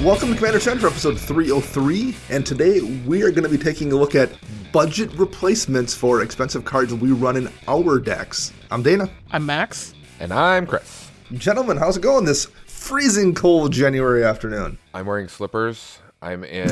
Welcome to Commander Center, episode 303, and today we are going to be taking a look at budget replacements for expensive cards we run in our decks. I'm Dana. I'm Max. And I'm Chris. Gentlemen, how's it going this freezing cold January afternoon? I'm wearing slippers, I'm in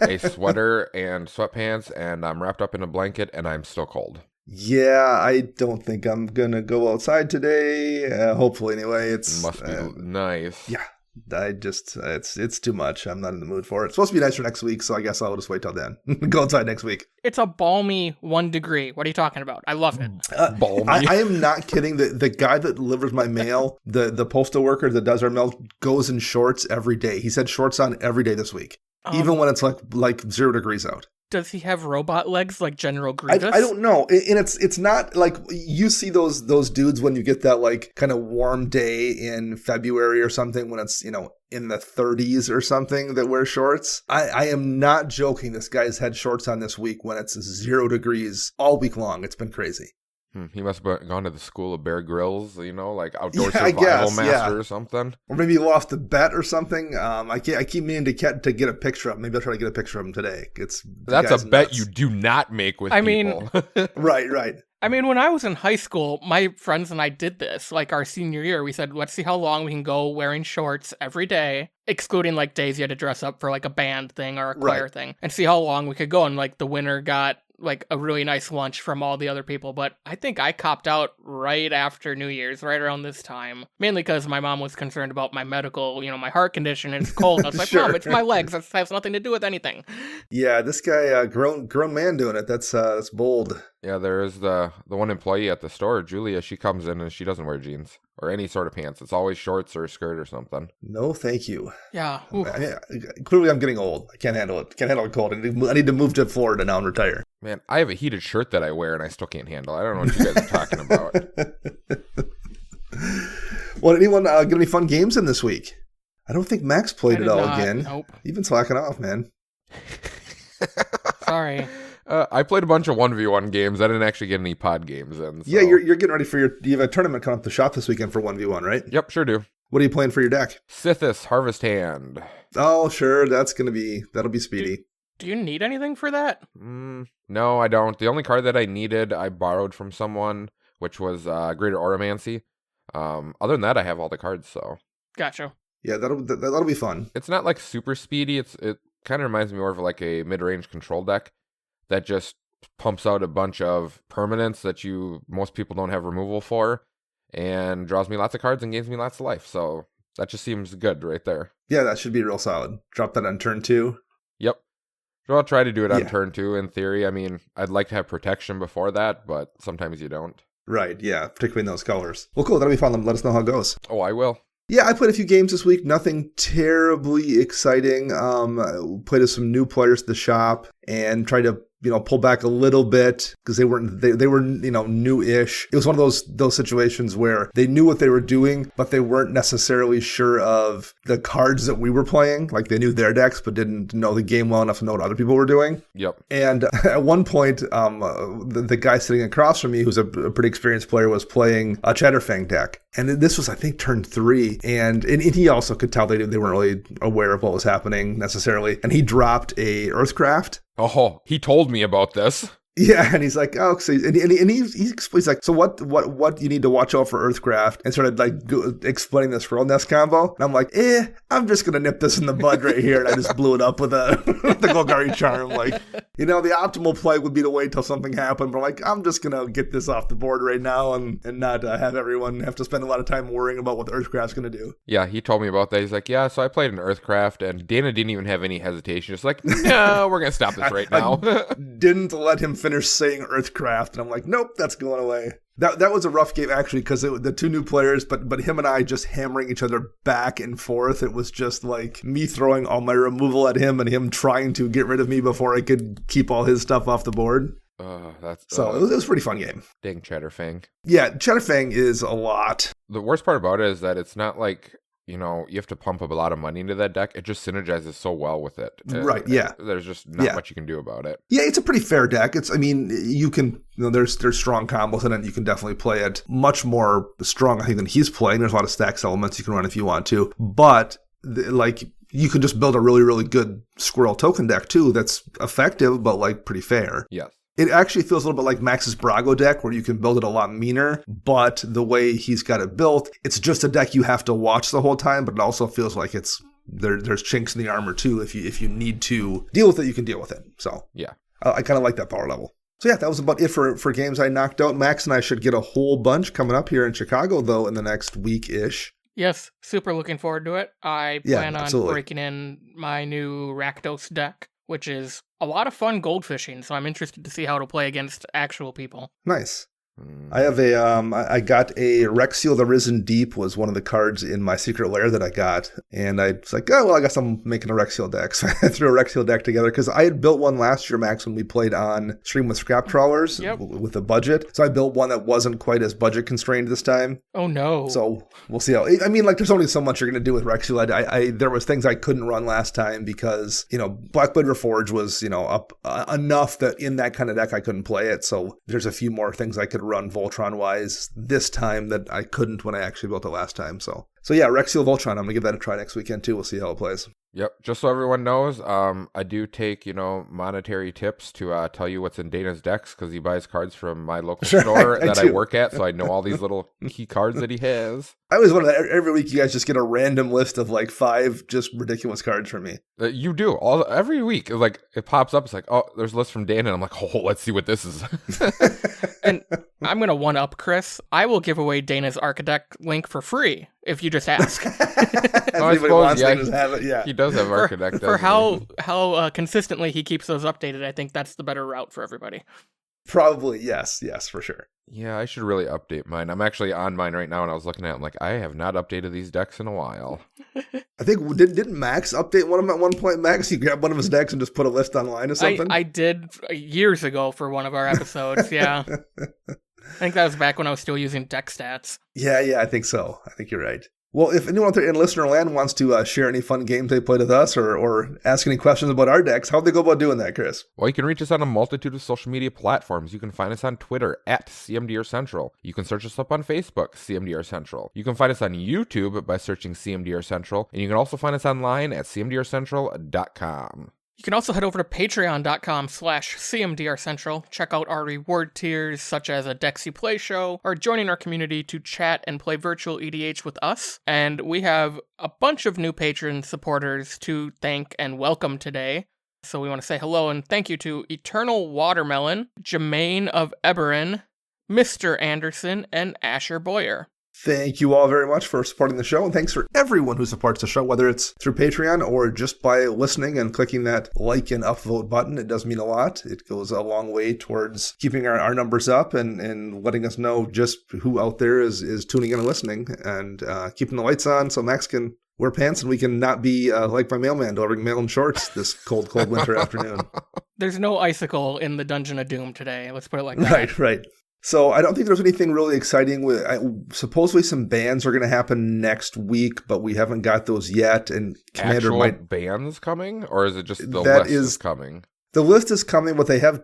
a sweater and sweatpants, and I'm wrapped up in a blanket, and I'm still cold. Yeah, I don't think I'm going to go outside today. Hopefully, anyway. It must be nice. Yeah. It's too much. I'm not in the mood for it. It's supposed to be nice for next week, so I guess I'll just wait till then. Go outside next week. It's a balmy 1 degree. What are you talking about? I love it. Balmy. I am not kidding. The guy that delivers my mail, the postal worker that does our mail, goes in shorts every day. He said shorts on every day this week, even when it's like 0 degrees out. Does he have robot legs like General Grievous? I don't know. And it's not like you see those dudes when you get that like kind of warm day in February or something when it's, in the 30s or something that wear shorts. I am not joking. This guy's had shorts on this week when it's 0 degrees all week long. It's been crazy. He must have gone to the school of Bear Grylls, like outdoor survival master or something. Or maybe he lost a bet or something. I keep meaning to get a picture of him. Maybe I'll try to get a picture of him today. That's a bet you do not make with people. Right. I mean, when I was in high school, my friends and I did this. Like our senior year, we said, let's see how long we can go wearing shorts every day, excluding like days you had to dress up for like a band thing or a choir thing, and see how long we could go. And like the winner got like a really nice lunch from all the other people. But I think I copped out right after New Year's, right around this time, mainly because my mom was concerned about my medical, my heart condition. And it's cold. I was like, Mom, it's my legs. That has nothing to do with anything. Yeah, this guy, grown man doing it. That's bold. Yeah, there is the one employee at the store, Julia. She comes in and she doesn't wear jeans or any sort of pants. It's always shorts or a skirt or something. No, thank you. Yeah. Clearly, I'm getting old. I can't handle it. Can't handle the cold. I need to move to Florida now and retire. Man, I have a heated shirt that I wear and I still can't handle. I don't know what you guys are talking about. Well, anyone get any fun games in this week? I don't think Max played it all not. again. Nope. You've been slacking off, man. Sorry. I played a bunch of 1v1 games. I didn't actually get any pod games in. So. Yeah, you're getting ready for you have a tournament coming up to shop this weekend for 1v1, right? Yep, sure do. What are you playing for your deck? Sithis Harvest Hand. Oh, sure. That'll be speedy. Do you need anything for that? No, I don't. The only card that I needed, I borrowed from someone, which was Greater Oromancy. Other than that, I have all the cards, so. Gotcha. Yeah, that'll be fun. It's not like super speedy. It kind of reminds me more of like a mid-range control deck that just pumps out a bunch of permanents that most people don't have removal for, and draws me lots of cards and gains me lots of life. So that just seems good right there. Yeah, that should be real solid. Drop that on turn 2. Yep. So I'll try to do it on turn 2 in theory. I mean, I'd like to have protection before that, but sometimes you don't. Right, yeah, particularly in those colors. Well, cool. That'll be fun. Let us know how it goes. Oh, I will. Yeah, I played a few games this week. Nothing terribly exciting. Played with some new players at the shop and tried to pull back a little bit because they were new-ish. It was one of those situations where they knew what they were doing, but they weren't necessarily sure of the cards that we were playing. Like they knew their decks, but didn't know the game well enough to know what other people were doing. Yep. And at one point, the guy sitting across from me, who's a pretty experienced player, was playing a Chatterfang deck. And this was, I think, turn 3. And he also could tell they weren't really aware of what was happening necessarily. And he dropped a Earthcraft. Oh, he told me about this. Yeah, and he's like, oh, so, and he explains like, so what you need to watch out for Earthcraft, and started like explaining this Roll Nest combo, and I'm like, I'm just gonna nip this in the bud right here, and I just blew it up with the Golgari Charm. Like, the optimal play would be to wait till something happened, but I'm like, I'm just gonna get this off the board right now, and not have everyone have to spend a lot of time worrying about what the Earthcraft's gonna do. Yeah, he told me about that. He's like, yeah, so I played an Earthcraft, and Dana didn't even have any hesitation. Just like, no, we're gonna stop this right now. Didn't let him finish saying Earthcraft, and I'm like, nope, that's going away. That was a rough game actually, because the two new players, but him and I just hammering each other back and forth. It was just like me throwing all my removal at him and him trying to get rid of me before I could keep all his stuff off the board. It was a pretty fun game. Dang Chatterfang. Yeah, Chatterfang is a lot. The worst part about it is that it's not like you have to pump up a lot of money into that deck. It just synergizes so well with it. Right, yeah. There's just not much you can do about it. Yeah, it's a pretty fair deck. You can, there's strong combos in it. You can definitely play it much more strong, I think, than he's playing. There's a lot of stacks elements you can run if you want to. But, you can just build a really, really good Squirrel token deck too that's effective, but like pretty fair. Yes. It actually feels a little bit like Max's Brago deck, where you can build it a lot meaner, but the way he's got it built, it's just a deck you have to watch the whole time, but it also feels like there's chinks in the armor too. If you need to deal with it, you can deal with it. So yeah, I kind of like that power level. So yeah, that was about it for games I knocked out. Max and I should get a whole bunch coming up here in Chicago, though, in the next week-ish. Yes, super looking forward to it. I plan on breaking in my new Rakdos deck, which is a lot of fun gold fishing, so I'm interested to see how it'll play against actual people. Nice. I have I got a Rexiel the Risen Deep was one of the cards in my secret lair that I got. And I was like, oh, well, I guess I'm making a Rexiel deck. So I threw a Rexiel deck together because I had built one last year, Max, when we played on stream with Scrap Trawlers with a budget. So I built one that wasn't quite as budget constrained this time. Oh, no. So we'll see how, I mean, like, there's only so much you're going to do with Rexiel. There was things I couldn't run last time because, Blackblade Reforged was, up enough that in that kind of deck I couldn't play it. So there's a few more things I could run Voltron-wise this time that I couldn't when I actually built it last time. So yeah, Rexiel Voltron, I'm going to give that a try next weekend too. We'll see how it plays. Yep. Just so everyone knows, I do take, monetary tips to tell you what's in Dana's decks because he buys cards from my local store that I work at, so I know all these little key cards that he has. I always wonder that every week you guys just get a random list of like 5 just ridiculous cards from me. You do. Every week. Like it pops up, it's like, oh, there's a list from Dana, and I'm like, oh, let's see what this is. And I'm going to one-up Chris. I will give away Dana's Architect link for free if you just ask. I suppose, he does have Architect. For how consistently he keeps those updated, I think that's the better route for everybody. Probably, yes, for sure. Yeah, I should really update mine. I'm actually on mine right now, and I was looking at it, I'm like, I have not updated these decks in a while. I think, didn't Max update one of them at one point, Max? He grabbed one of his decks and just put a list online or something? I did years ago for one of our episodes, yeah. I think that was back when I was still using deck stats. Yeah, I think so. I think you're right. Well, if anyone out there in listener land wants to share any fun games they played with us or ask any questions about our decks, how'd they go about doing that, Chris? Well, you can reach us on a multitude of social media platforms. You can find us on Twitter at CMDR Central. You can search us up on Facebook, CMDR Central. You can find us on YouTube by searching CMDR Central. And you can also find us online at cmdrcentral.com. You can also head over to patreon.com/CMDRCentral, check out our reward tiers such as a Dexy Play Show, or joining our community to chat and play virtual EDH with us. And we have a bunch of new patron supporters to thank and welcome today. So we want to say hello and thank you to Eternal Watermelon, Jermaine of Eberin, Mr. Anderson, and Asher Boyer. Thank you all very much for supporting the show, and thanks for everyone who supports the show, whether it's through Patreon or just by listening and clicking that like and upvote button. It does mean a lot. It goes a long way towards keeping our numbers up and letting us know just who out there is tuning in and listening and keeping the lights on so Max can wear pants and we can not be like my mailman delivering mail in shorts this cold winter afternoon. There's no icicle in the Dungeon of Doom today. Let's put it like that. Right. So I don't think there's anything really exciting with. Supposedly some bans are going to happen next week, but we haven't got those yet. And Commander might bans coming, or is it just the list is coming? The list is coming, but they have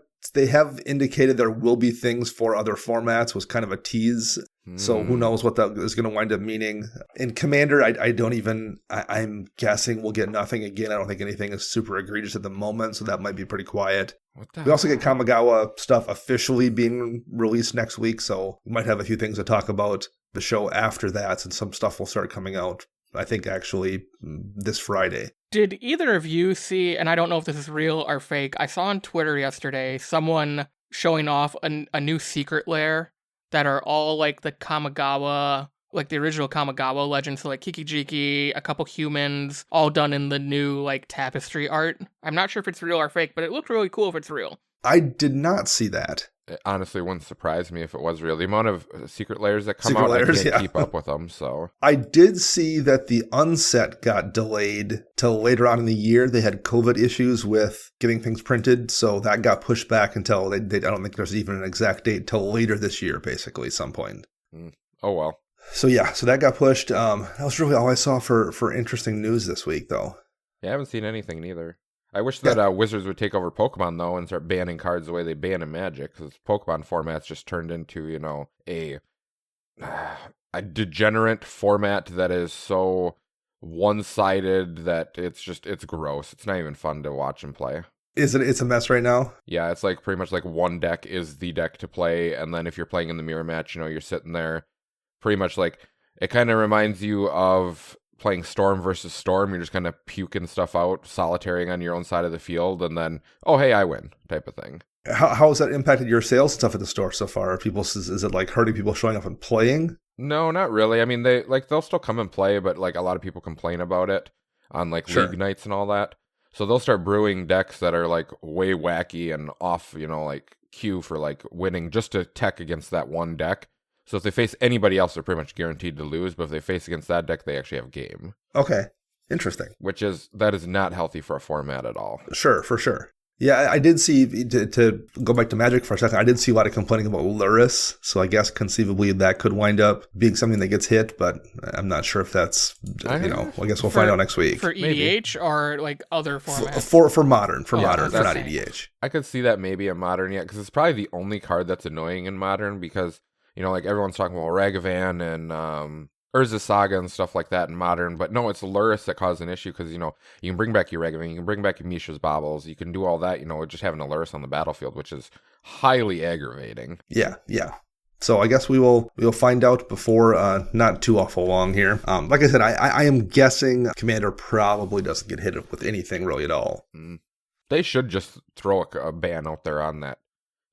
indicated there will be things for other formats. Was kind of a tease. So who knows what that is going to wind up meaning. In Commander, I'm guessing we'll get nothing again. I don't think anything is super egregious at the moment, so that might be pretty quiet. We also get Kamigawa stuff officially being released next week, so we might have a few things to talk about the show after that, since some stuff will start coming out, I think, actually this Friday. Did either of you see, and I don't know if this is real or fake, I saw on Twitter yesterday someone showing off a new secret lair that are all like the Kamigawa, like the original Kamigawa legends, so like Kikijiki, a couple humans, all done in the new like tapestry art. I'm not sure if it's real or fake, but it looked really cool if it's real. I did not see that. It honestly wouldn't surprise me if it was real. The amount of secret layers that come out, I can't keep up with them. So I did see that the unset got delayed till later on in the year. They had COVID issues with getting things printed, so that got pushed back until I don't think there's even an exact date till later this year, basically, some point. Oh well. So so that got pushed. That was really all I saw for interesting news this week, though. Yeah, I haven't seen anything neither. I wish that Wizards would take over Pokemon, though, and start banning cards the way they ban in Magic, because Pokemon format's just turned into, a degenerate format that is so one-sided that it's gross. It's not even fun to watch and play. It's a mess right now? Yeah, it's like pretty much like one deck is the deck to play, and then if you're playing in the mirror match, you're sitting there pretty much like, it kind of reminds you of playing Storm versus Storm. You're just kind of puking stuff out, solitarying on your own side of the field, and then, oh, hey, I win type of thing. How has that impacted your sales stuff at the store so far? Is it like hurting people showing up and playing? No, not really. I mean, they'll still come and play, but like a lot of people complain about it on like league nights and all that. So they'll start brewing decks that are like way wacky and off, like cue for like winning just to tech against that one deck. So if they face anybody else, they're pretty much guaranteed to lose. But if they face against that deck, they actually have game. Okay. Interesting. That is not healthy for a format at all. Sure, for sure. Yeah, I did see, to go back to Magic for a second, I did see a lot of complaining about Luris, so I guess conceivably that could wind up being something that gets hit, but I'm not sure if that's, I guess we'll find out next week. For EDH maybe. Or like other formats? For Modern, for not EDH. I could see that maybe in Modern, because it's probably the only card that's annoying in Modern, because, like everyone's talking about Ragavan and Urza Saga and stuff like that in Modern, but no, it's Luris that caused an issue because, you can bring back your Ragavan, you can bring back your Mishra's Baubles, you can do all that, just having a Luris on the battlefield, which is highly aggravating. Yeah. So I guess we'll find out before not too awful long here. Like I said, I am guessing Commander probably doesn't get hit with anything really at all. They should just throw a ban out there on that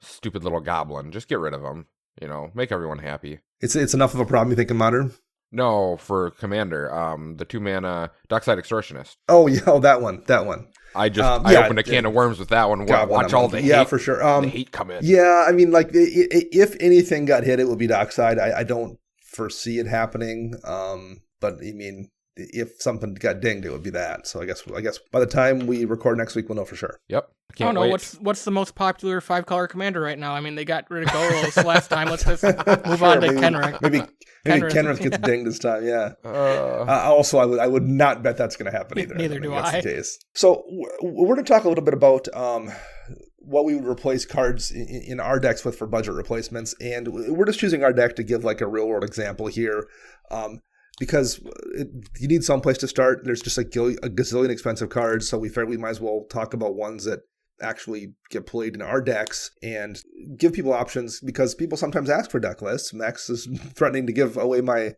stupid little goblin. Just get rid of him. Make everyone happy. It's enough of a problem, you think, in Modern? No, for Commander, the 2-mana Dockside Extortionist. Oh, yeah, that one. I opened a can of worms with that one. Watch all the hate, for sure. The hate come in. Yeah, I mean, like, if anything got hit, it would be Dockside. I don't foresee it happening. But I mean, if something got dinged, it would be that. So I guess by the time we record next week, we'll know for sure. Yep. I don't know what's the most popular 5-color commander right now. I mean, they got rid of Golos last time. Let's just move on to Kenrick. Maybe Kenrick gets dinged this time. Yeah. Also, I would not bet that's going to happen either. Neither do I. That's the case. So we're going to talk a little bit about what we would replace cards in our decks with for budget replacements, and we're just choosing our deck to give like a real world example here. Because you need some place to start. There's just a gazillion expensive cards, so we figured we might as well talk about ones that actually get played in our decks and give people options, because people sometimes ask for deck lists. Max is threatening to give away my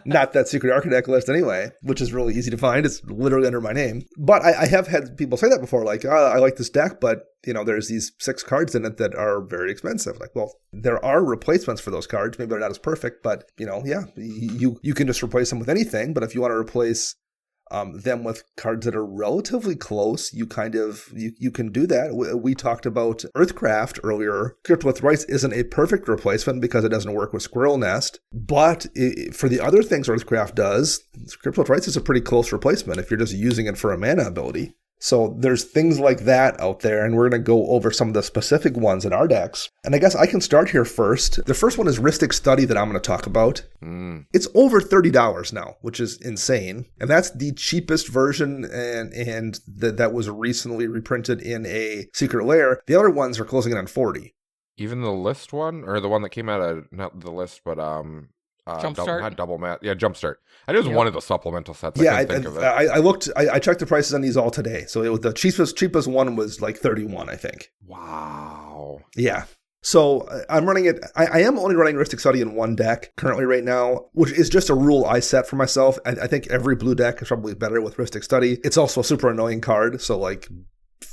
not that secret architect list anyway, which is really easy to find. It's literally under my name. But I have had people say that before, like, I like this deck, but there's these 6 cards in it that are very expensive. Like, well, there are replacements for those cards. Maybe they're not as perfect, but you can just replace them with anything. But if you want to replace them with cards that are relatively close, you can do that. We talked about Earthcraft earlier. Crypt with Rights isn't a perfect replacement because it doesn't work with Squirrel Nest, but for the other things Earthcraft does, Crypt with Rights is a pretty close replacement if you're just using it for a mana ability. So there's things like that out there, and we're going to go over some of the specific ones in our decks. And I guess I can start here first. The first one is Rhystic Study that I'm going to talk about. It's over $30 now, which is insane. And that's the cheapest version, and that was recently reprinted in a secret lair. The other ones are closing in on $40. Even the list one, or the one that came out of, not the list, but Jumpstart? Jumpstart. I knew it was one of the supplemental sets. I looked. I checked the prices on these all today. So it was the cheapest one was like $31, I think. Wow. Yeah. So I'm running it. I am only running Rhystic Study in one deck currently right now, which is just a rule I set for myself. I think every blue deck is probably better with Rhystic Study. It's also a super annoying card. So like,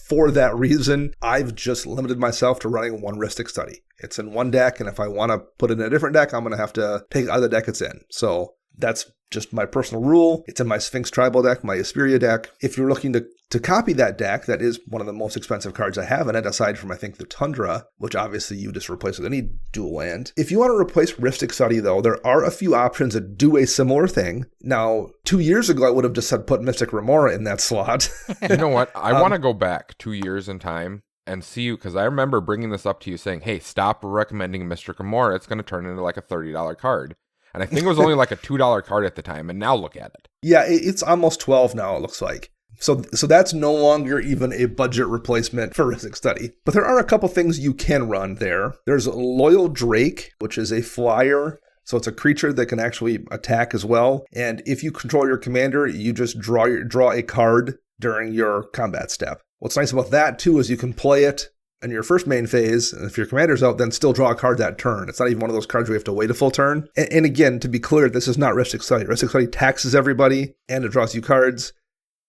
for that reason, I've just limited myself to running one Rhystic Study. It's in one deck, and if I want to put it in a different deck, I'm going to have to take out of the deck it's in. So that's just my personal rule. It's in my Sphinx Tribal deck, my Asperia deck. If you're looking to copy that deck, that is one of the most expensive cards I have in it, aside from, I think, the Tundra, which obviously you just replace with any dual land. If you want to replace Rhystic Study, though, there are a few options that do a similar thing. Now, 2 years ago, I would have just said put Mystic Remora in that slot. You know what? I want to go back 2 years in time and see you, because I remember bringing this up to you saying, hey, stop recommending Mystic Remora. It's going to turn into like a $30 card. And I think it was only like a $2 card at the time, and now look at it. Yeah, it's almost $12 now, it looks like. So that's no longer even a budget replacement for Rhystic Study. But there are a couple things you can run there. There's Loyal Drake, which is a flyer So it's a creature that can actually attack as well. And if you control your commander, you just draw a card during your combat step. What's nice about that, too, is you can play it in your first main phase, and if your commander's out, then still draw a card that turn. It's not even one of those cards where you have to wait a full turn. And again, to be clear, this is not Rhystic Study. Rhystic Study taxes everybody, and it draws you cards.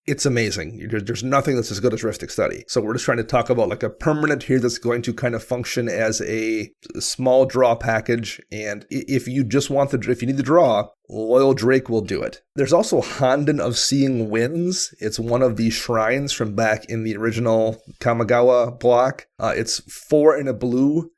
It's amazing. There's nothing that's as good as Rhystic Study. So we're just trying to talk about like a permanent here that's going to kind of function as a small draw package. And if you just if you need the draw, Loyal Drake will do it. There's also Honden of Seeing Winds. It's one of the shrines from back in the original Kamigawa block. It's 4 in a blue,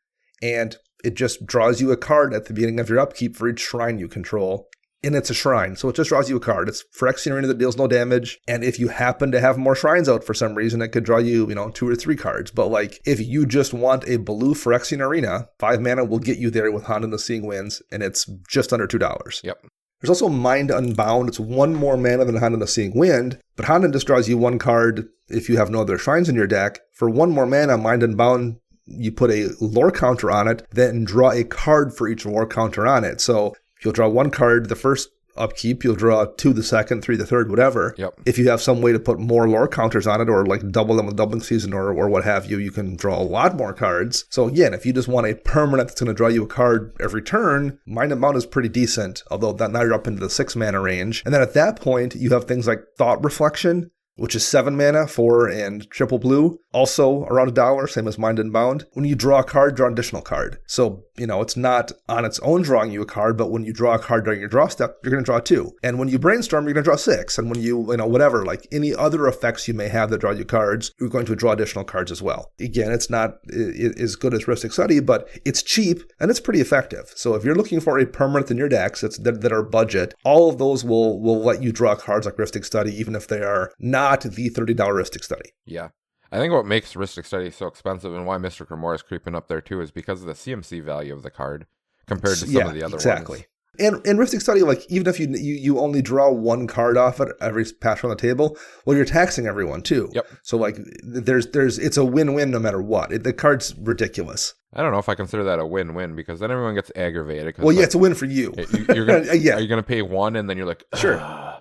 and it just draws you a card at the beginning of your upkeep for each shrine you control. And it's a shrine, so it just draws you a card. It's Phyrexian Arena that deals no damage, and if you happen to have more shrines out for some reason, it could draw you, 2 or 3 cards. But like, if you just want a blue Phyrexian Arena, 5 mana will get you there with Honden the Seeing Winds, and it's just under $2. Yep. There's also Mind Unbound. It's 1 more mana than Honden the Seeing Wind, but Honden just draws you 1 card if you have no other shrines in your deck. For 1 more mana, Mind Unbound, you put a lore counter on it, then draw a card for each lore counter on it. So you'll draw 1 card the first upkeep, you'll draw 2 the second, 3 the third, whatever. Yep. If you have some way to put more lore counters on it, or like double them with Doubling Season or what have you, you can draw a lot more cards. So again, if you just want a permanent that's going to draw you a card every turn, Mind Unbound is pretty decent, although now you're up into the 6 mana range. And then at that point, you have things like Thought Reflection, which is 7 mana, 4 and triple blue, also around $1, same as Mind Unbound. When you draw a card, draw an additional card. So, it's not on its own drawing you a card, but when you draw a card during your draw step, you're going to draw 2. And when you Brainstorm, you're going to draw 6. And when you, whatever, like any other effects you may have that draw you cards, you're going to draw additional cards as well. Again, it's not as good as Rhystic Study, but it's cheap and it's pretty effective. So if you're looking for a permanent in your decks that are budget, all of those will let you draw cards like Rhystic Study, even if they are not the $30 Rhystic Study. Yeah. I think what makes Rhystic Study so expensive and why Mystic Remora is creeping up there too is because of the CMC value of the card compared to some of the other exactly. ones. And Rhystic Study, like, even if you only draw 1 card off it every pass on the table, well, you're taxing everyone too. Yep. So like, it's a win-win no matter what. The card's ridiculous. I don't know if I consider that a win-win because then everyone gets aggravated. Well, yeah, it's a win for you. You're gonna, yeah. Are you going to pay 1 and then you're like, ugh. Sure.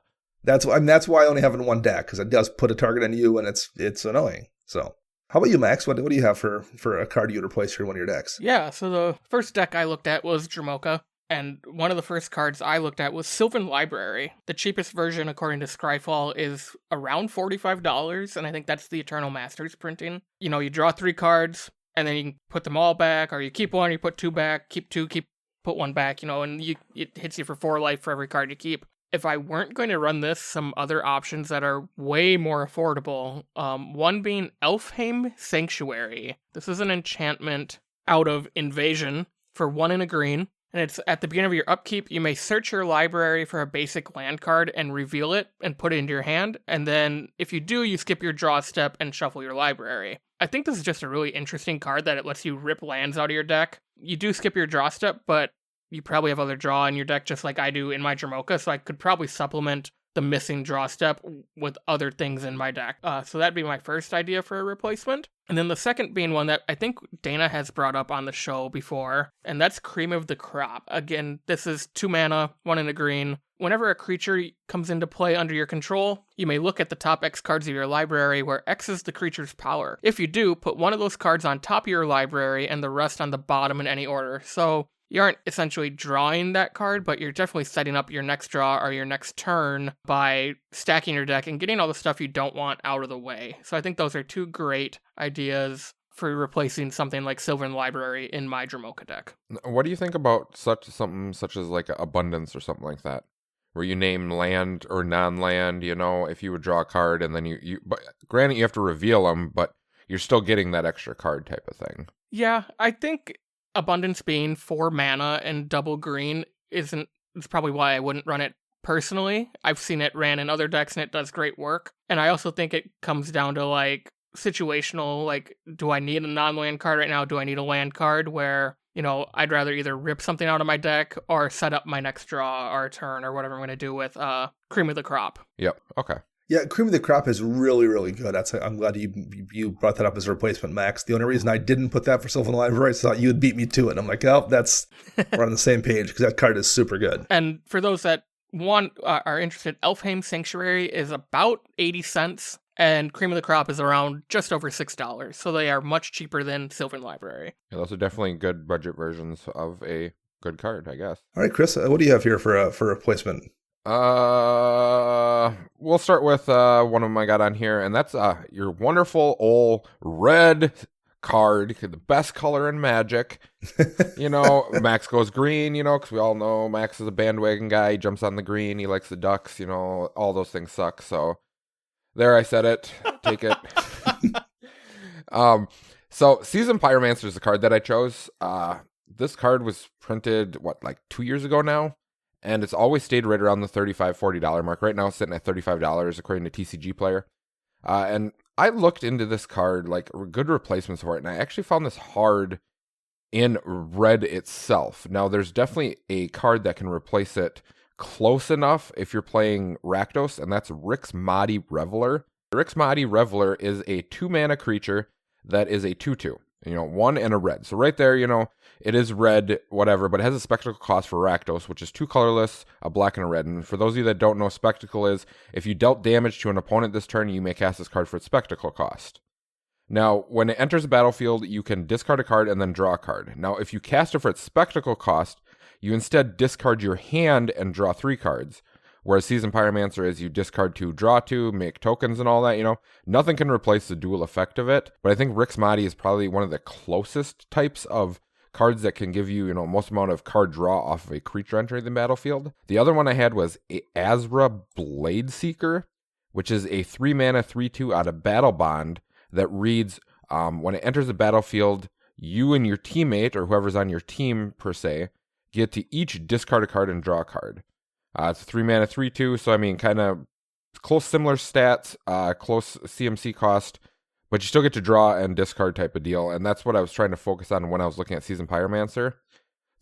That's why I only have it in 1 deck, because it does put a target on you, and it's annoying. So, how about you, Max? What do you have for a card you'd replace for one of your decks? Yeah, so the first deck I looked at was Dromoka, and one of the first cards I looked at was Sylvan Library. The cheapest version, according to Scryfall, is around $45, and I think that's the Eternal Masters printing. You draw 3 cards, and then you can put them all back, or you keep 1, you put 2 back, keep 2, put 1 back, and it hits you for 4 life for every card you keep. If I weren't going to run this, some other options that are way more affordable, one being Elfheim Sanctuary. This is an enchantment out of Invasion for 1 in a green, and it's at the beginning of your upkeep, you may search your library for a basic land card and reveal it and put it into your hand, and then if you do, you skip your draw step and shuffle your library. I think this is just a really interesting card that it lets you rip lands out of your deck. You do skip your draw step, but you probably have other draw in your deck just like I do in my Dromoka, so I could probably supplement the missing draw step with other things in my deck. So that'd be my first idea for a replacement. And then the second being one that I think Dana has brought up on the show before, and that's Cream of the Crop. Again, this is 2 mana, 1 in a green. Whenever a creature comes into play under your control, you may look at the top X cards of your library, where X is the creature's power. If you do, put 1 of those cards on top of your library and the rest on the bottom in any order. So you aren't essentially drawing that card, but you're definitely setting up your next draw or your next turn by stacking your deck and getting all the stuff you don't want out of the way. So I think those are 2 great ideas for replacing something like Sylvan Library in my Dromoka deck. What do you think about something such as like Abundance or something like that? Where you name land or non-land, if you would draw a card and then you but granted you have to reveal them, but you're still getting that extra card type of thing. Yeah, I think Abundance being 4 mana and double green is probably why I wouldn't run it personally. I've seen it ran in other decks and it does great work. And I also think it comes down to like situational, like, do I need a non-land card right now? Do I need a land card where, I'd rather either rip something out of my deck or set up my next draw or turn or whatever I'm going to do with Cream of the Crop. Yep. Okay. Yeah, Cream of the Crop is really, really good. I'm glad you brought that up as a replacement, Max. The only reason I didn't put that for Sylvan Library is I thought you would beat me to it. And I'm like, oh, we're on the same page because that card is super good. And for those that are interested, Elfheim Sanctuary is about 80 cents, and Cream of the Crop is around just over $6. So they are much cheaper than Sylvan Library. Yeah, those are definitely good budget versions of a good card, I guess. All right, Chris, what do you have here for replacement? We'll start with one of them I got on here, and that's your wonderful old red card, the best color in Magic. Max goes green, because we all know Max is a bandwagon guy. He jumps on the green. He likes the Ducks. All those things suck. So there, I said it. Take it. So Seasoned Pyromancer is the card that I chose. This card was printed, like 2 years ago now? And it's always stayed right around the $35, $40 mark. Right now it's sitting at $35 according to TCG Player. And I looked into this card, like good replacements for it, and I actually found this hard in red itself. Now, there's definitely a card that can replace it close enough if you're playing Rakdos, and that's Rix Maadi Reveler. Rix Maadi Reveler is a 2-mana creature that is a 2/2. 1 and a red. So right there, it is red, whatever, but it has a spectacle cost for Rakdos, which is 2 colorless, a black and a red. And for those of you that don't know, spectacle is if you dealt damage to an opponent this turn, you may cast this card for its spectacle cost. Now, when it enters the battlefield, you can discard a card and then draw a card. Now, if you cast it for its spectacle cost, you instead discard your hand and draw 3 cards. Whereas Seasoned Pyromancer is you discard 2, draw 2, make tokens and all that, Nothing can replace the dual effect of it. But I think Rix Maadi is probably one of the closest types of cards that can give you, most amount of card draw off of a creature entering the battlefield. The other one I had was Azra Blade Seeker, which is a 3-mana 3/2 out of Battle Bond that reads, when it enters the battlefield, you and your teammate, or whoever's on your team per se, get to each discard a card and draw a card. It's a 3-mana 3/2, so kind of close similar stats, close CMC cost, but you still get to draw and discard type of deal, and that's what I was trying to focus on when I was looking at Seasoned Pyromancer.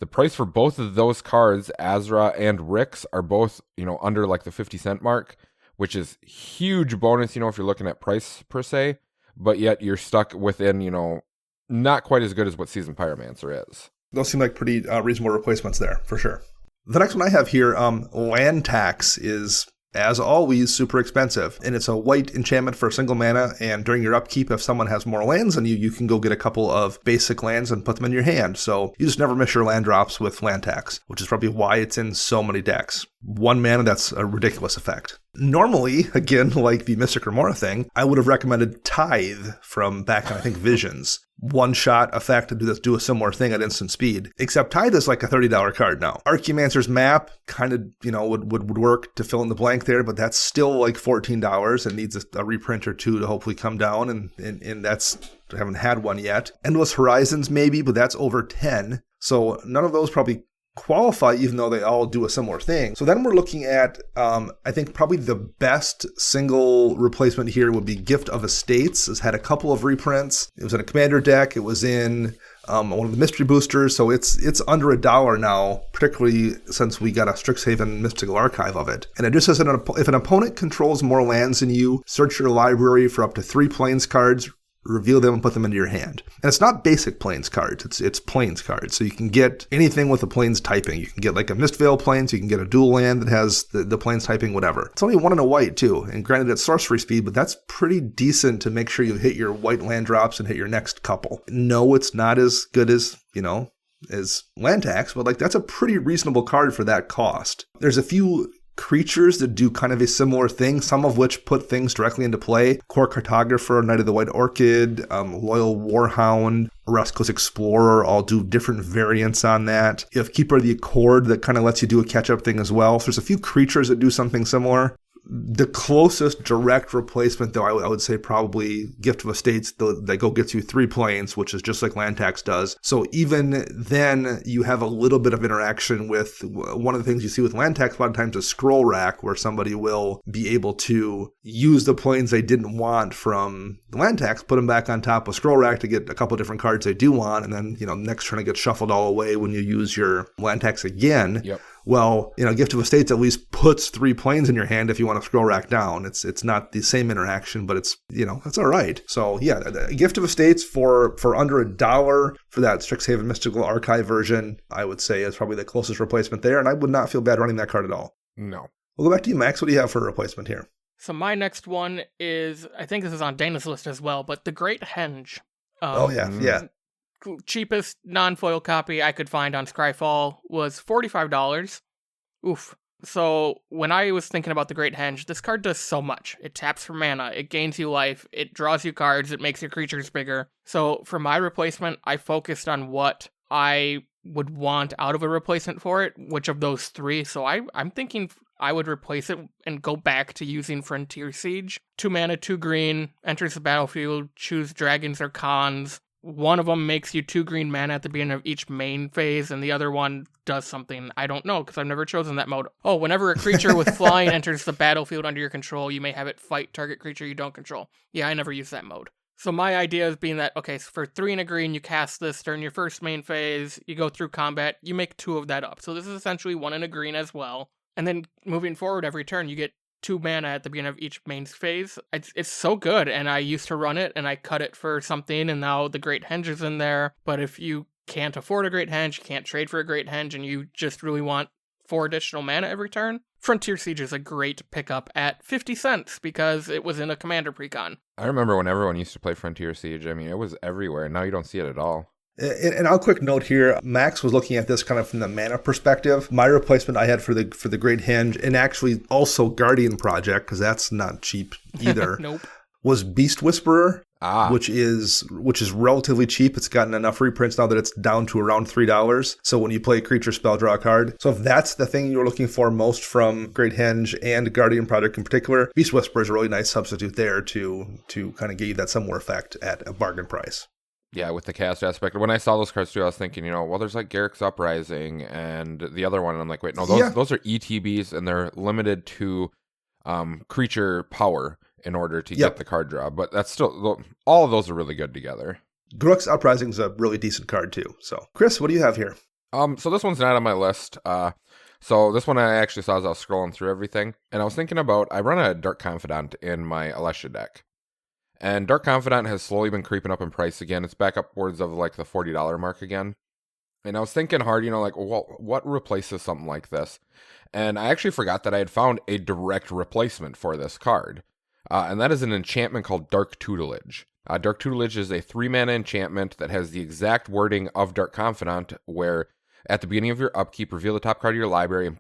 The price for both of those cards, Azra and Rix, are both, under like the 50-cent mark, which is huge bonus, if you're looking at price per se, but yet you're stuck within, not quite as good as what Seasoned Pyromancer is. Those seem like pretty reasonable replacements there, for sure. The next one I have here, land tax is, as always, super expensive. And it's a white enchantment for a single mana, and during your upkeep, if someone has more lands than you, you can go get a couple of basic lands and put them in your hand. So you just never miss your land drops with land tax, which is probably why it's in so many decks. 1 mana, that's a ridiculous effect. Normally, again, like the Mystic Remora thing, I would have recommended Tithe from back on, I think, Visions. 1-shot effect to do a similar thing at instant speed. Except Tithe is like a $30 card now. Archaeomancer's Map kind of, would work to fill in the blank there, but that's still like $14 and needs a reprint or 2 to hopefully come down, and that's, I haven't had one yet. Endless Horizons maybe, but that's over 10. So none of those probably qualify, even though they all do a similar thing. So then we're looking at, I think probably the best single replacement here would be Gift of Estates. It's had a couple of reprints. It was in a commander deck. It was in one of the mystery boosters. So it's under $1 now, particularly since we got a Strixhaven Mystical Archive of it. And it just says that if an opponent controls more lands than you, search your library for up to 3 Plains cards, reveal them and put them into your hand. And it's not basic Plains cards, it's Plains cards. So you can get anything with the Plains typing. You can get like a Mistveil Plains, you can get a dual land that has the Plains typing, whatever. It's only 1 and a white too, and granted it's sorcery speed, but that's pretty decent to make sure you hit your white land drops and hit your next couple. No, it's not as good as, as land tax, but like that's a pretty reasonable card for that cost. There's a few creatures that do kind of a similar thing, some of which put things directly into play. Core Cartographer, Knight of the White Orchid, Loyal Warhound, Restless Explorer all do different variants on that. You have Keeper of the Accord that kind of lets you do a catch-up thing as well. So there's a few creatures that do something similar. The closest direct replacement, though, I would say probably Gift of Estates, that gets you 3 Plains, which is just like land tax does. So even then, you have a little bit of interaction with one of the things you see with land tax a lot of times is Scroll Rack, where somebody will be able to use the Plains they didn't want from the land tax, put them back on top of Scroll Rack to get a couple different cards they do want, and then next turn it gets shuffled all away when you use your land tax again. Yep. Well, Gift of Estates at least puts 3 planes in your hand if you want to scroll rack down. It's not the same interaction, but it's, that's all right. So yeah, Gift of Estates for under $1 for that Strixhaven Mystical Archive version, I would say is probably the closest replacement there, and I would not feel bad running that card at all. No. We'll go back to you, Max. What do you have for a replacement here? So my next one is, I think this is on Dana's list as well, but the Great Henge. Yeah. Cheapest non-foil copy I could find on Scryfall was $45. Oof. So when I was thinking about the Great Henge, this card does so much. It taps for mana, it gains you life, it draws you cards, it makes your creatures bigger. So for my replacement, I focused on what I would want out of a replacement for it, which of those 3. So I'm thinking I would replace it and go back to using Frontier Siege. 2 mana, 2 green, enters the battlefield, choose dragons or cons. One of them makes you 2 green mana at the beginning of each main phase, and the other one does something I don't know, because I've never chosen that mode. Oh, whenever a creature with flying enters the battlefield under your control, you may have it fight target creature you don't control. Yeah, I never use that mode. So my idea is being that, okay, so for 3 and a green, you cast this during your first main phase, you go through combat, you make 2 of that up. So this is essentially 1 and a green as well. And then moving forward every turn, you get 2 mana at the beginning of each main phase. It's so good, and I used to run it, and I cut it for something, and now the Great Henge is in there. But if you can't afford a Great Henge, you can't trade for a Great Henge, and you just really want 4 additional mana every turn, Frontier Siege is a great pickup at 50 cents, because it was in a Commander Precon. I remember when everyone used to play Frontier Siege. I mean, it was everywhere, and now you don't see it at all. And I'll quick note here, Max was looking at this kind of from the mana perspective. My replacement I had for the Great Henge, and actually also Guardian Project, because that's not cheap either, Nope. was Beast Whisperer, which is relatively cheap. It's gotten enough reprints now that it's down to around $3. So when you play a creature spell, draw a card. So if that's the thing you're looking for most from Great Henge and Guardian Project in particular, Beast Whisperer is a really nice substitute there to kind of get you that similar effect at a bargain price. Yeah, with the cast aspect. When I saw those cards too, I was thinking, well, there's like Garrick's Uprising and the other one, and I'm like, wait, no, those are ETBs, and they're limited to creature power in order to get the card draw. But that's still, all of those are really good together. Garrick's Uprising is a really decent card too. So, Chris, what do you have here? So this one's not on my list. So this one I actually saw as I was scrolling through everything, and I was thinking about, I run a Dark Confidant in my Alesha deck. And Dark Confidant has slowly been creeping up in price again. It's back upwards of like the $40 mark again. And I was thinking hard, what replaces something like this? And I actually forgot that I had found a direct replacement for this card. And that is an enchantment called Dark Tutelage. Dark Tutelage is a 3-mana enchantment that has the exact wording of Dark Confidant, where at the beginning of your upkeep, reveal the top card of your library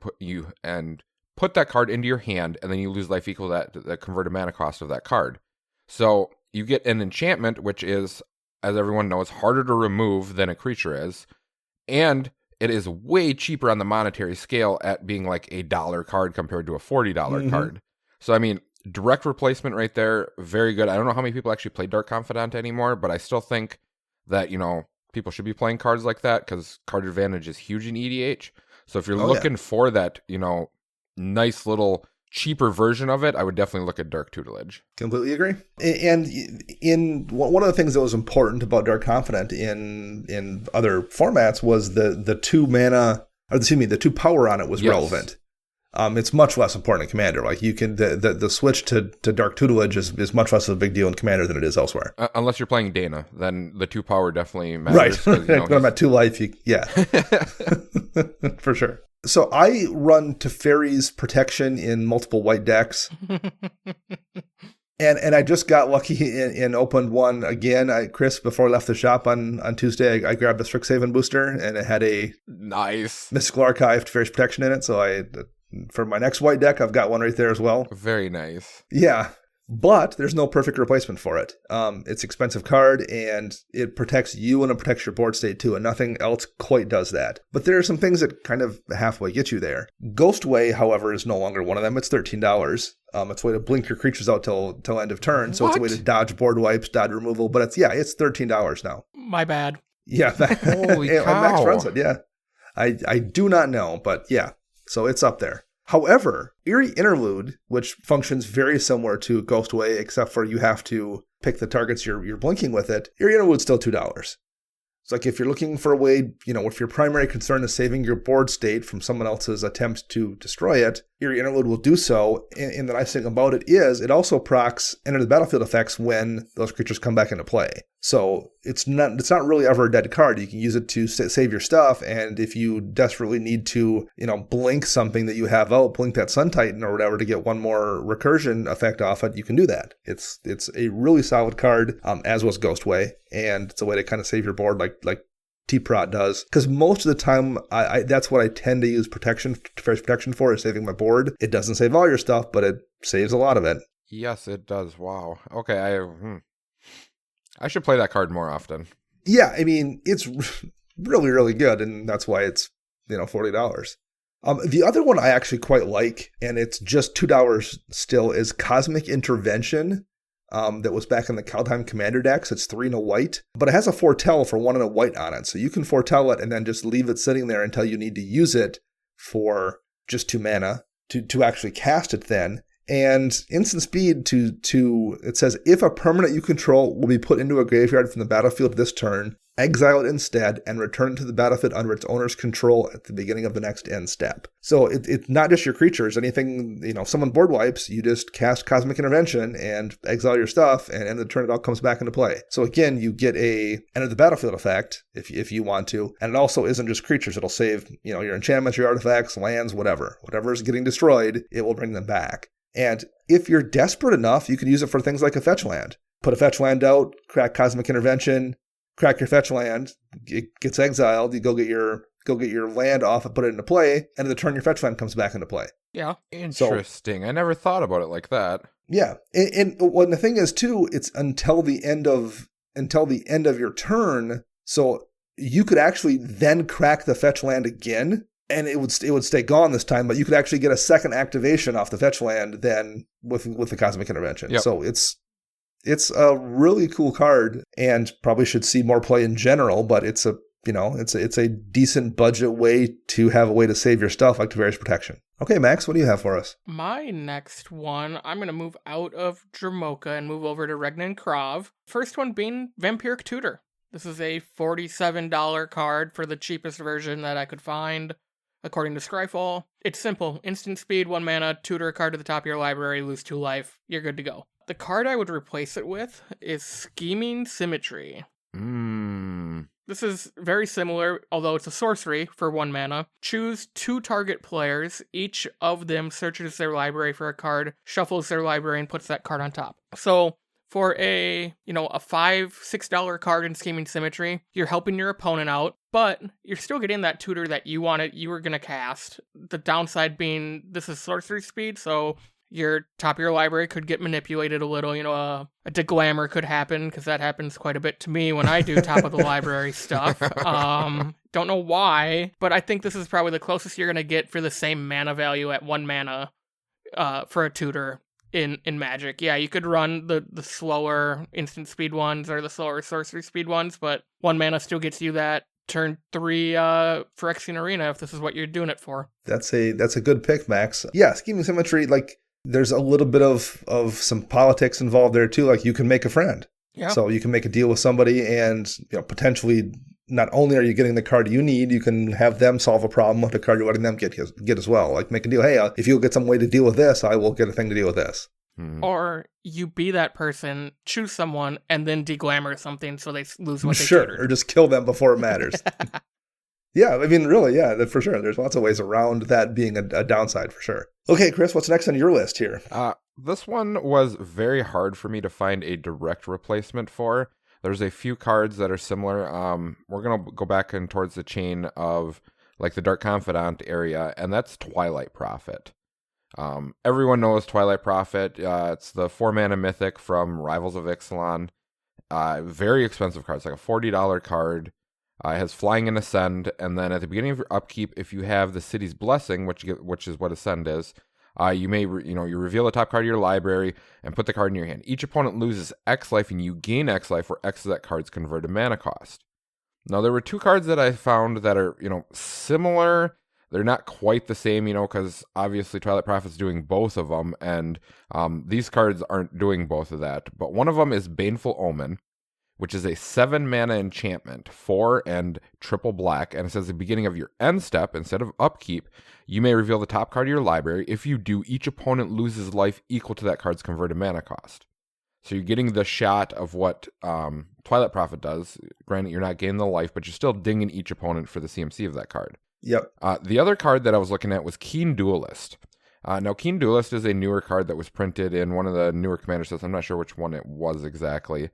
and put that card into your hand, and then you lose life equal to the converted mana cost of that card. So you get an enchantment, which is, as everyone knows, harder to remove than a creature is. And it is way cheaper on the monetary scale at being like a $1 card compared to a $40 card. So, I mean, direct replacement right there, very good. I don't know how many people actually play Dark Confidant anymore, but I still think that, people should be playing cards like that because card advantage is huge in EDH. So if you're looking for that, nice little cheaper version of it, I would definitely look at Dark Tutelage. Completely agree. And in one of the things that was important about Dark Confidant in other formats was the 2 mana, or excuse me, the 2 power on it was relevant. It's much less important in Commander. Like you can the switch to Dark Tutelage is much less of a big deal in Commander than it is elsewhere. Unless you're playing Dana, then the 2 power definitely matters. Right. Going at 2 life, for sure. So I run Teferi's Protection in multiple white decks. And I just got lucky and opened one again. Chris, before I left the shop on Tuesday, I grabbed a Strixhaven booster, and it had a nice Mystical Archive Teferi's Protection in it. So for my next white deck, I've got one right there as well. Very nice. Yeah. But there's no perfect replacement for it. It's an expensive card, and it protects you and it protects your board state too, and nothing else quite does that. But there are some things that kind of halfway get you there. Ghostway, however, is no longer one of them. It's $13. It's a way to blink your creatures out till end of turn, so it's a way to dodge board wipes, dodge removal, but it's $13 now. My bad. Yeah. Holy cow. Max runs it, yeah. I do not know, but yeah, so it's up there. However, Eerie Interlude, which functions very similar to Ghostway, except for you have to pick the targets you're blinking with it, Eerie Interlude's still $2. It's like if you're looking for a way, if your primary concern is saving your board state from someone else's attempt to destroy it, your interlude will do so. And the nice thing about it is it also procs enter the battlefield effects when those creatures come back into play. So it's not really ever a dead card. You can use it to save your stuff, and if you desperately need to, blink something that you have out, blink that Sun Titan or whatever to get one more recursion effect off it, you can do that. It's a really solid card, as was Ghostway, and it's a way to kind of save your board like T-Prot does. Because most of the time, I that's what I tend to use Teferi's protection for, is saving my board. It doesn't save all your stuff, but it saves a lot of it. Yes, it does. Wow. Okay, I should play that card more often. Yeah, I mean, it's really, really good, and that's why it's, $40. The other one I actually quite like, and it's just $2 still, is Cosmic Intervention. That was back in the Kaldheim Commander decks. It's 3 and a white, but it has a foretell for 1 and a white on it. So you can foretell it and then just leave it sitting there until you need to use it for just 2 mana to actually cast it then. And instant speed it says, if a permanent you control will be put into a graveyard from the battlefield this turn, exile it instead and return it to the battlefield under its owner's control at the beginning of the next end step. So it's not just your creatures. Anything, if someone board wipes, you just cast Cosmic Intervention and exile your stuff, and end of the turn it all comes back into play. So again, you get a end of the battlefield effect if you want to, and it also isn't just creatures. It'll save, your enchantments, your artifacts, lands, whatever is getting destroyed, it will bring them back. And if you're desperate enough, you can use it for things like a fetch land. Put a fetch land out, crack Cosmic Intervention, crack your fetch land, it gets exiled, you go get your land off and put it into play, and at the turn your fetch land comes back into play. Yeah. Interesting. I never thought about it like that. Yeah. And the thing is too, it's until the end of your turn, so you could actually then crack the fetch land again. And it would stay gone this time, but you could actually get a second activation off the fetch land then with the Cosmic Intervention. Yep. So it's a really cool card, and probably should see more play in general. But it's a decent budget way to have a way to save your stuff, like Teferi's protection. Okay, Max, what do you have for us? My next one, I'm going to move out of Dramoka and move over to Regnan Krav. First one being Vampiric Tutor. This is a $47 card for the cheapest version that I could find, according to Scryfall. It's simple. Instant speed, 1 mana, tutor a card to the top of your library, lose 2 life. You're good to go. The card I would replace it with is Scheming Symmetry. This is very similar, although it's a sorcery for 1 mana. Choose 2 target players. Each of them searches their library for a card, shuffles their library, and puts that card on top. So for a $5-6 card in Scheming Symmetry, you're helping your opponent out, but you're still getting that tutor that you were going to cast. The downside being this is sorcery speed, so your top of your library could get manipulated a little. A deglamor could happen, because that happens quite a bit to me when I do top of the library stuff. Don't know why, but I think this is probably the closest you're going to get for the same mana value at 1 mana for a tutor in Magic. Yeah, you could run the slower instant speed ones or the slower sorcery speed ones, but 1 mana still gets you that turn 3 Phyrexian Arena if this is what you're doing it for. That's a good pick, Max. Yeah, Scheming Symmetry, there's a little bit of some politics involved there too. You can make a friend. Yeah. So you can make a deal with somebody, and potentially not only are you getting the card you need, you can have them solve a problem with the card you're letting them get as well. Make a deal. Hey, if you'll get some way to deal with this, I will get a thing to deal with this. Or you be that person, choose someone, and then deglamor something so they lose what they Sure, tutored. or just kill them before it matters. Yeah, I mean, really, yeah, for sure. There's lots of ways around that being a downside, for sure. Okay, Chris, what's next on your list here? This one was very hard for me to find a direct replacement for. There's a few cards that are similar. We're going to go back and towards the chain of the Dark Confidant area, and that's Twilight Prophet. Everyone knows Twilight Prophet. It's the 4 mana mythic from Rivals of Ixalan. Very expensive card. It's like a $40 card. It has Flying and Ascend, and then at the beginning of your upkeep, if you have the City's Blessing, which is what Ascend is, you may you reveal the top card of your library and put the card in your hand. Each opponent loses X life, and you gain X life, where X is that card's converted mana cost. Now there were 2 cards that I found that are similar. They're not quite the same, because obviously Twilight Prophet's doing both of them, and these cards aren't doing both of that. But one of them is Baneful Omen, which is a 7 mana enchantment, 4 and triple black, and it says at the beginning of your end step, instead of upkeep, you may reveal the top card of your library. If you do, each opponent loses life equal to that card's converted mana cost. So you're getting the shot of what Twilight Prophet does. Granted, you're not gaining the life, but you're still dinging each opponent for the CMC of that card. Yep. The other card that I was looking at was Keen Duelist. Now, Keen Duelist is a newer card that was printed in one of the newer Commander sets. I'm not sure which one it was exactly.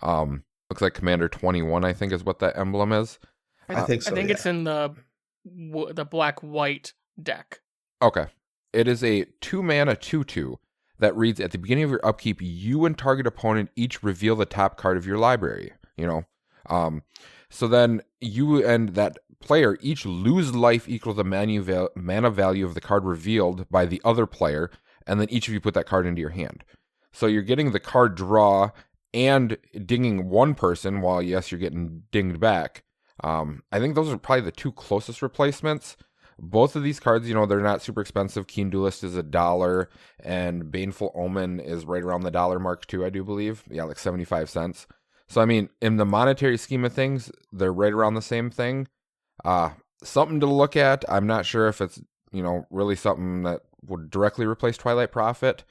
Looks like Commander 21, I think, is what that emblem is. I think so. I think it's in the black-white deck. Okay. It is a 2-mana 2/2 that reads, at the beginning of your upkeep, you and target opponent each reveal the top card of your library. So then you and that player each lose life equal to the mana value of the card revealed by the other player, and then each of you put that card into your hand. So you're getting the card draw and dinging one person while, yes, you're getting dinged back. I think those are probably the two closest replacements. Both of these cards, they're not super expensive. Keen Duelist is $1, and Baneful Omen is right around the $1 mark too, I do believe. Yeah, like 75 cents. So, I mean, in the monetary scheme of things, they're right around the same thing. Something to look at. I'm not sure if it's, really something that would directly replace Twilight Prophet.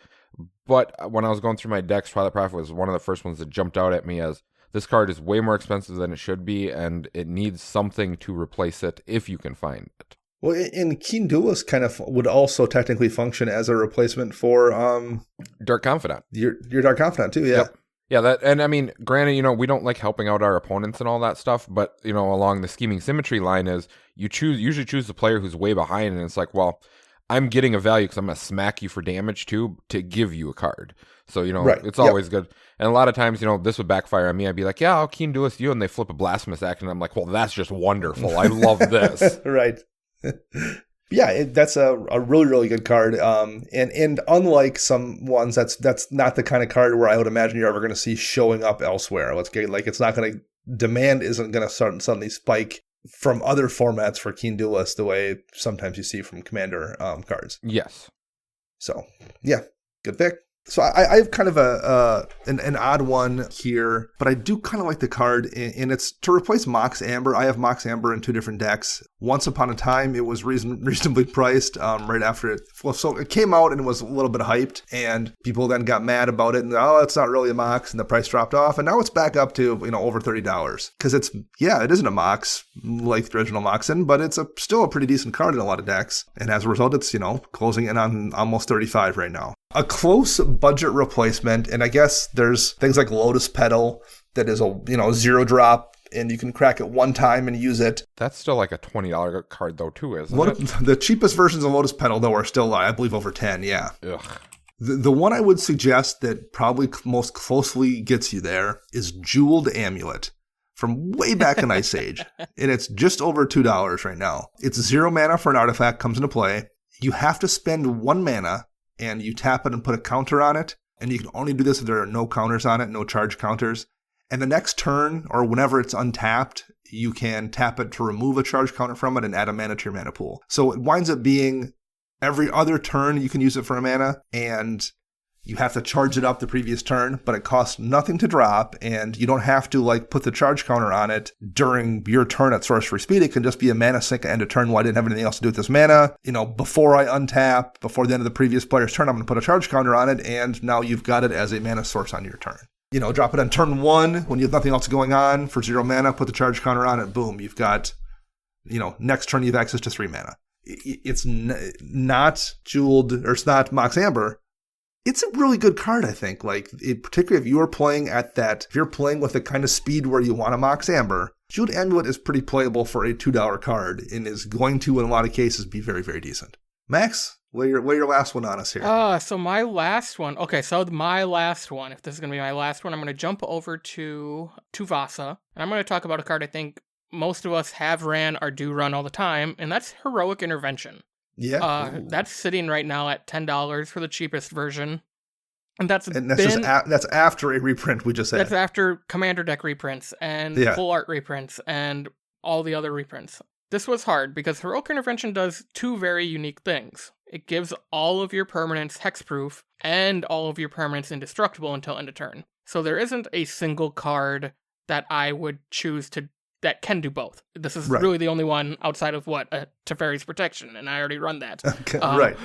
But when I was going through my decks, Twilight Prophet was one of the first ones that jumped out at me as this card is way more expensive than it should be, and it needs something to replace it if you can find it. Well, and Keen Duelist kind of would also technically function as a replacement for Dark Confidant. Your Dark Confidant too, yeah. Yep. Yeah, that, and I mean, granted, we don't like helping out our opponents and all that stuff, but along the scheming symmetry line is you usually choose the player who's way behind, and it's like, well, I'm getting a value because I'm going to smack you for damage too to give you a card. So, right. It's always good. And a lot of times, this would backfire on me. I'd be like, yeah, I'll Keen Duelist you, and they flip a Blasphemous Act, and I'm like, well, that's just wonderful. I love this. Right. Yeah, that's a really, really good card. And unlike some ones, that's not the kind of card where I would imagine you're ever going to see showing up elsewhere. It's not going to, demand isn't going to suddenly spike from other formats for Keen Duelist the way sometimes you see from Commander cards. Yes. So, yeah, good pick. So I have kind of an odd one here, but I do kind of like the card, and it's to replace Mox Amber. I have Mox Amber in two different decks. Once upon a time, it was reasonably priced right after it. Well, so it came out and it was a little bit hyped, and people then got mad about it, and it's not really a Mox, and the price dropped off, and now it's back up to over $30 because it isn't a Mox like the original Moxen, but it's still a pretty decent card in a lot of decks, and as a result, it's closing in on almost 35 right now. A close budget replacement, and I guess there's things like Lotus Petal that is a 0-drop, and you can crack it one time and use it. That's still like a $20 card though too, isn't it? The cheapest versions of Lotus Petal though are still, I believe, over 10. Yeah. Ugh. The one I would suggest that probably most closely gets you there is Jeweled Amulet from way back in Ice Age, and it's just over $2 right now. It's 0 mana for an artifact, comes into play. You have to spend 1 mana, and you tap it and put a counter on it. And you can only do this if there are no counters on it, no charge counters. And the next turn, or whenever it's untapped, you can tap it to remove a charge counter from it and add a mana to your mana pool. So it winds up being every other turn you can use it for a mana, and you have to charge it up the previous turn, but it costs nothing to drop, and you don't have to put the charge counter on it during your turn at sorcery speed. It can just be a mana sink at end of turn. Well, I didn't have anything else to do with this mana. Before I untap, before the end of the previous player's turn, I'm going to put a charge counter on it, and now you've got it as a mana source on your turn. Drop it on turn 1 when you have nothing else going on for 0 mana, put the charge counter on it, boom, you've got, next turn you have access to 3 mana. It's not Jeweled, or it's not Mox Amber. It's a really good card, I think. Particularly if you are playing if you're playing with the kind of speed where you want a Mox Amber, Jeweled Amulet is pretty playable for a $2 card and is going to, in a lot of cases, be very, very decent. Max, lay your last one on us here. So my last one. Okay, so my last one, if this is going to be my last one, I'm going to jump over to Vasa, and I'm going to talk about a card I think most of us have ran or do run all the time, and that's Heroic Intervention. Yeah. That's sitting right now at $10 for the cheapest version. And that's after a reprint we just said. That's after Commander deck reprints and full art reprints and all the other reprints. This was hard because Heroic Intervention does 2 very unique things. It gives all of your permanents hexproof and all of your permanents indestructible until end of turn. So there isn't a single card that I would choose that can do both. This is Right. really the only one outside of Teferi's Protection, and I already run that. Okay, right.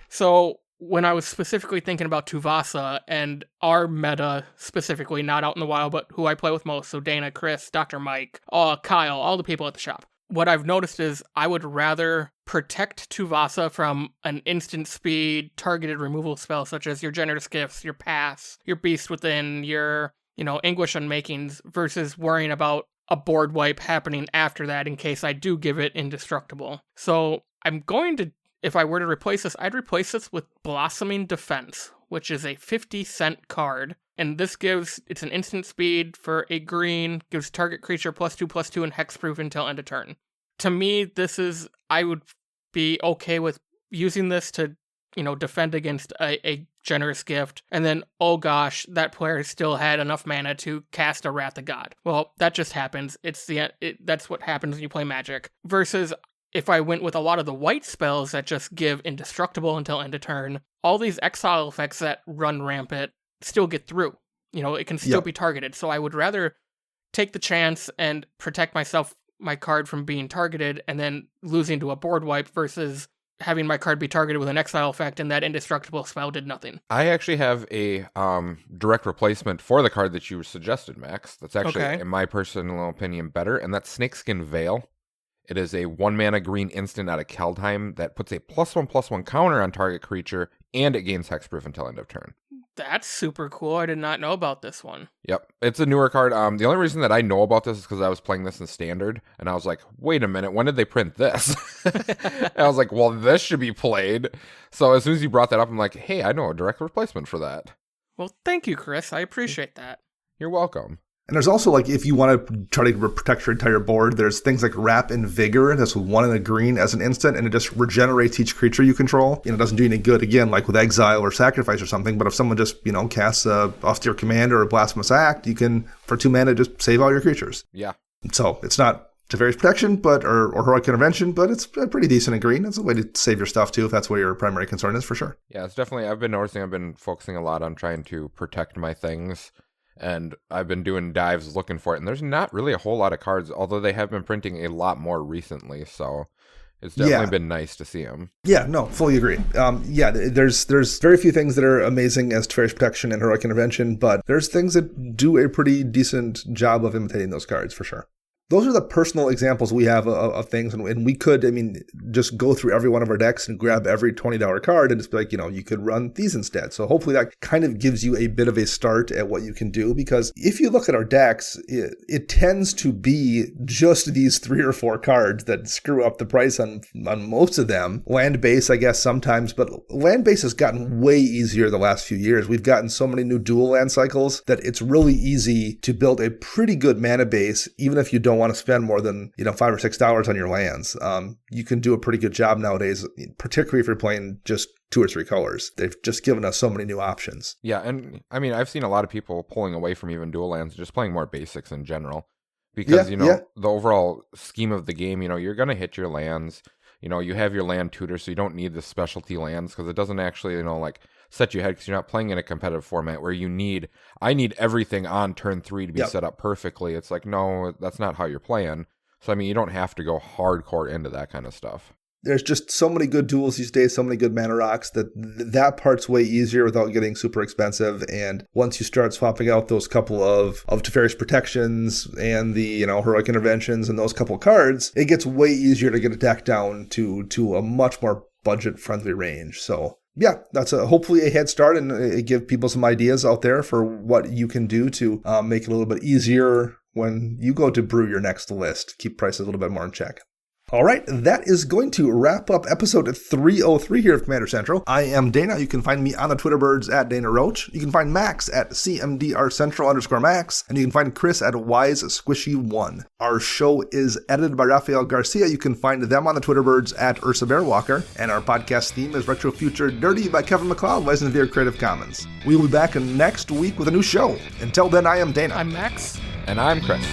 So when I was specifically thinking about Tuvasa and our meta specifically, not out in the wild, but who I play with most, so Dana, Chris, Dr. Mike, Kyle, all the people at the shop, what I've noticed is I would rather protect Tuvasa from an instant speed targeted removal spell such as your Generous Gifts, your Pass, your Beast Within, your, Anguish Unmakings, versus worrying about a board wipe happening after that in case I do give it Indestructible. So I'm going to, if I were to replace this, I'd replace this with Blossoming Defense, which is a 50-cent card. And this it's an instant speed for a green, gives target creature +2/+2 and hexproof until end of turn. To me, I would be okay with using this to, defend against a Generous Gift. And then, oh gosh, that player still had enough mana to cast a Wrath of God. Well, that just happens. That's what happens when you play Magic. Versus, if I went with a lot of the white spells that just give Indestructible until end of turn, all these exile effects that run rampant still get through. It can still be targeted. So I would rather take the chance and protect my card from being targeted and then losing to a board wipe versus having my card be targeted with an exile effect and that Indestructible spell did nothing. I actually have a direct replacement for the card that you suggested, Max. That's actually, in my personal opinion, better, and that's Snakeskin Veil. It is a 1-mana green instant out of Kaldheim that puts a +1/+1 counter on target creature, and it gains hexproof until end of turn. That's super cool. I did not know about this one. Yep. It's a newer card. The only reason that I know about this is because I was playing this in Standard, and I was like, wait a minute, when did they print this? And I was like, well, this should be played. So as soon as you brought that up, I'm like, hey, I know a direct replacement for that. Well, thank you, Chris. I appreciate that. You're welcome. And there's also, if you want to try to protect your entire board, there's things like Wrap and Vigor. That's 1 in a green as an instant, and it just regenerates each creature you control. It doesn't do any good, again, like with Exile or Sacrifice or something, but if someone just, casts a Austere Command or a Blasphemous Act, you can, for 2 mana, just save all your creatures. Yeah. So it's not Teferi's Protection or Heroic Intervention, but it's pretty decent in green. It's a way to save your stuff, too, if that's what your primary concern is, for sure. Yeah, it's definitely, I've been focusing a lot on trying to protect my things. And I've been doing dives looking for it, and there's not really a whole lot of cards, although they have been printing a lot more recently, so it's definitely been nice to see them. Yeah, no, fully agree. There's very few things that are amazing as Teferi's Protection and Heroic Intervention, but there's things that do a pretty decent job of imitating those cards, for sure. Those are the personal examples we have of things, and we could, just go through every one of our decks and grab every $20 card and just be like, you could run these instead. So hopefully that kind of gives you a bit of a start at what you can do, because if you look at our decks, it tends to be just these 3 or 4 cards that screw up the price on most of them. Land base, I guess, sometimes, but land base has gotten way easier the last few years. We've gotten so many new dual land cycles that it's really easy to build a pretty good mana base, even if you don't want to spend more than $5 or $6 on your lands. You can do a pretty good job nowadays, particularly if you're playing just 2 or 3 colors. They've just given us so many new options. Yeah, and I've seen a lot of people pulling away from even dual lands, just playing more basics in general, because the overall scheme of the game, you're gonna hit your lands. You have your land tutor, so you don't need the specialty lands, because it doesn't actually set you ahead, because you're not playing in a competitive format where I need everything on turn 3 to be set up perfectly. It's like, no, that's not how you're playing. So, you don't have to go hardcore into that kind of stuff. There's just so many good duels these days, so many good mana rocks, that part's way easier without getting super expensive. And once you start swapping out those couple of Teferi's Protections and the, Heroic Interventions and those couple cards, it gets way easier to get a deck down to a much more budget-friendly range. So yeah, that's hopefully a head start, and it give people some ideas out there for what you can do to make it a little bit easier when you go to brew your next list. Keep prices a little bit more in check. All right, that is going to wrap up episode 303 here of Commander Central. I am Dana. You can find me on the Twitter birds at Dana Roach. You can find Max at CMDRCentral_Max, and you can find Chris at WiseSquishy1. Our show is edited by Rafael Garcia. You can find them on the Twitter birds at Ursa Bear Walker, and our podcast theme is Retro Future Dirty by Kevin MacLeod, licensed via Creative Commons. We will be back next week with a new show. Until then, I am Dana. I'm Max. And I'm Chris.